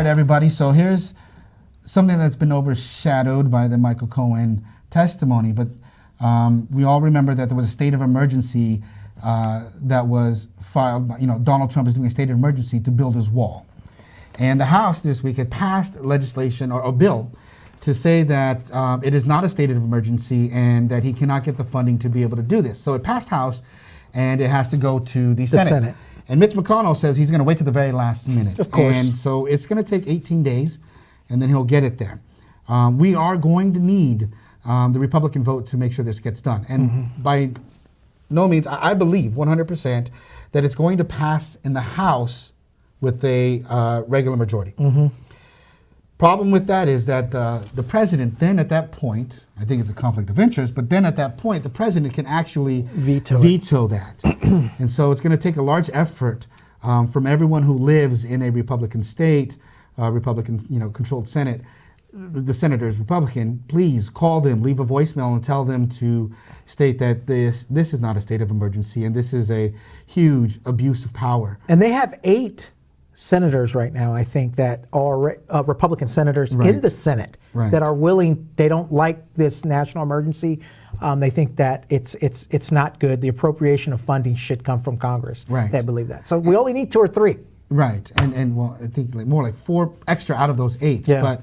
everybody. So here's something that's been overshadowed by the Michael Cohen testimony, but we all remember that there was a state of emergency that was filed by, Donald Trump is doing a state of emergency to build his wall. And the House this week had passed legislation or a bill to say that it is not a state of emergency and that he cannot get the funding to be able to do this. So it passed House and it has to go to the Senate. And Mitch McConnell says he's going to wait to the very last minute. Of course. And so it's going to take 18 days and then he'll get it there. We are going to need the Republican vote to make sure this gets done. And by no means, I believe 100% that it's going to pass in the House with a regular majority. Problem with that is that the president then at that point, I think it's a conflict of interest, but then at that point, the president can actually veto that. And so it's going to take a large effort from everyone who lives in a Republican state, Republican controlled Senate. The senator is Republican. Please call them, leave a voicemail, and tell them to state that this is not a state of emergency and this is a huge abuse of power. And they have 8 senators right now, I think, that are Republican senators in the Senate that are willing. They don't like this national emergency. They think that it's not good. The appropriation of funding should come from Congress. They believe that. So we only need 2 or 3. Right, and well, I think more like 4 extra out of those 8. Yeah. But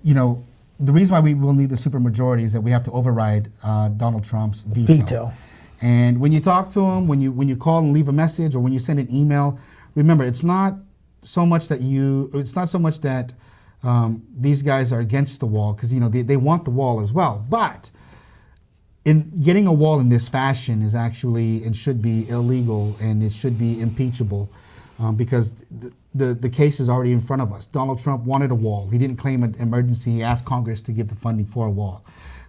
the reason why we will need the supermajority is that we have to override Donald Trump's veto. And when you talk to him, when you call and leave a message, or when you send an email, remember it's not so much that these guys are against the wall, because they want the wall as well. But in getting a wall in this fashion is actually and should be illegal, and it should be impeachable. Because the case is already in front of us. Donald Trump wanted a wall. He didn't claim an emergency. He asked Congress to give the funding for a wall.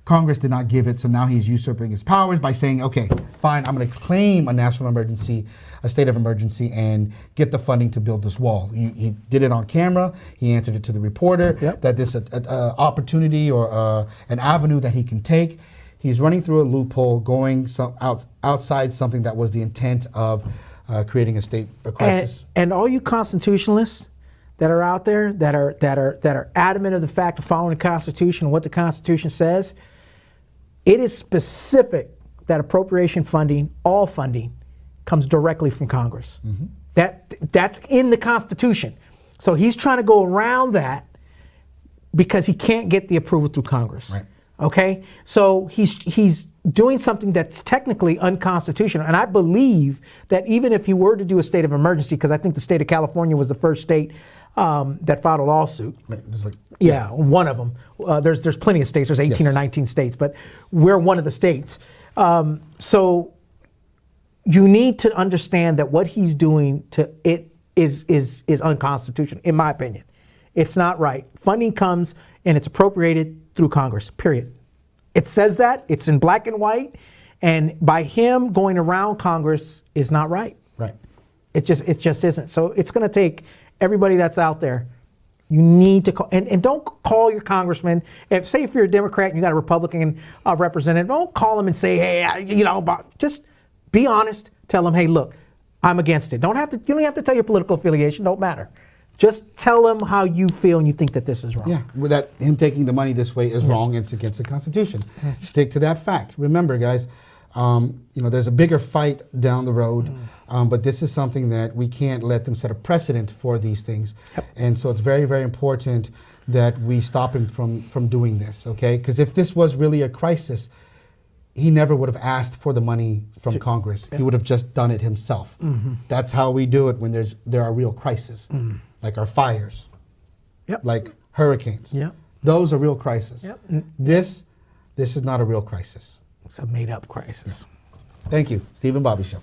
Congress did not give it, so now he's usurping his powers by saying, okay, fine, I'm going to claim a national emergency, a state of emergency, and get the funding to build this wall. He did it on camera. He answered it to the reporter that this is an opportunity or an avenue that he can take. He's running through a loophole, going outside something that was the intent of creating a crisis. And all you constitutionalists that are out there that are adamant of the fact of following the Constitution and what the Constitution says, it is specific that appropriation funding, all funding, comes directly from Congress. That's in the Constitution. So he's trying to go around that because he can't get the approval through Congress. Okay, so he's doing something that's technically unconstitutional. And I believe that even if he were to do a state of emergency, because I think the state of California was the first state that filed a lawsuit. One of them. There's plenty of states. There's 18 or 19 states, but we're one of the states. So you need to understand that what he's doing is unconstitutional, in my opinion. It's not right. Funding comes and it's appropriated through Congress, period. It says that, it's in black and white, and by him going around Congress is not right. It just isn't. So it's going to take everybody that's out there. You need to call, and don't call your congressman. If you're a Democrat and you got a Republican representative, don't call them and say, hey, just be honest. Tell them, hey, look, I'm against it. You don't have to tell your political affiliation. Don't matter. Just tell them how you feel and you think that this is wrong. That him taking the money this way is wrong and it's against the Constitution. Stick to that fact. Remember, guys, there's a bigger fight down the road, but this is something that we can't let them set a precedent for these things. And so it's very, very important that we stop him from doing this, okay? Because if this was really a crisis, he never would have asked for the money from Congress. He would have just done it himself. That's how we do it when there are real crises, like our fires, like hurricanes. Those are real crises. This is not a real crisis. It's a made-up crisis. Thank you. Steve and Bobby Show.